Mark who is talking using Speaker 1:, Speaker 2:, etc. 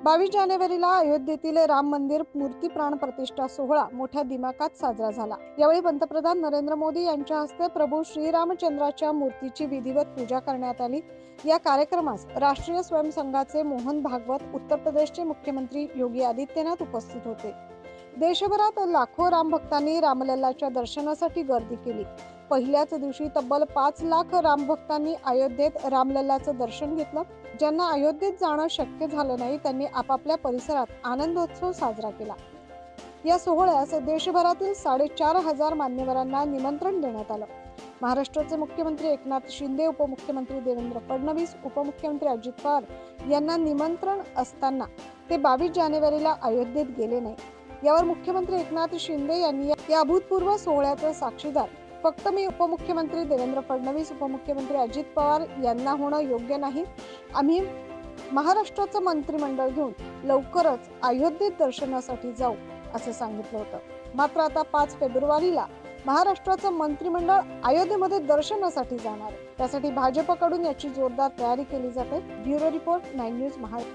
Speaker 1: 22 जानेवारीला अयोध्येतील राम मंदिर मूर्ती प्राण प्रतिष्ठा सोहळा मोठ्या दिमाखात साजरा झाला। यावेळी पंतप्रधान नरेंद्र मोदी यांच्या हस्ते प्रभू श्रीरामचंद्राच्या मूर्तीची विधिवत पूजा करण्यात आली। या कार्यक्रमास राष्ट्रीय स्वयंसंघाचे मोहन भागवत, उत्तर प्रदेशचे मुख्यमंत्री योगी आदित्यनाथ उपस्थित होते। देशभरात लाखो राम भक्तांनी रामलल्लाच्या दर्शनासाठी गर्दी केली। पहिल्याच दिवशी तब्बल 5 लाख राम भक्तांनी अयोध्येत रामलल्लाचं दर्शन घेतलं। ज्यांना अयोध्येत जाणं शक्य झालं नाही त्यांनी आपापल्या परिसरात आनंदोत्सव साजरा केला। या सोहळ्यास देशभरातील 4,500 मान्यवरांना निमंत्रण देण्यात आलं। महाराष्ट्राचे मुख्यमंत्री एकनाथ शिंदे, उपमुख्यमंत्री देवेंद्र फडणवीस, उपमुख्यमंत्री अजित पवार यांना निमंत्रण असताना ते 22 जानेवारीला अयोध्येत गेले नाही। यावर मुख्यमंत्री एकनाथ शिंदे यांनी या अभूतपूर्व सोहळ्याचे साक्षीदार फक्त मी उपमुख्यमंत्री देवेंद्र फडणवीस, उपमुख्यमंत्री अजित पवार यांना होणं योग्य नाही। आम्ही महाराष्ट्राचं मंत्रिमंडळ घेऊन लवकरच अयोध्येत दर्शनासाठी जाऊ असं सांगितलं होतं। मात्र आता 5 फेब्रुवारीला महाराष्ट्राचं मंत्रिमंडळ अयोध्येमध्ये दर्शनासाठी जाणार आहे। त्यासाठी भाजपकडून याची जोरदार तयारी केली जाते। Bureau report 9 news Maharashtra.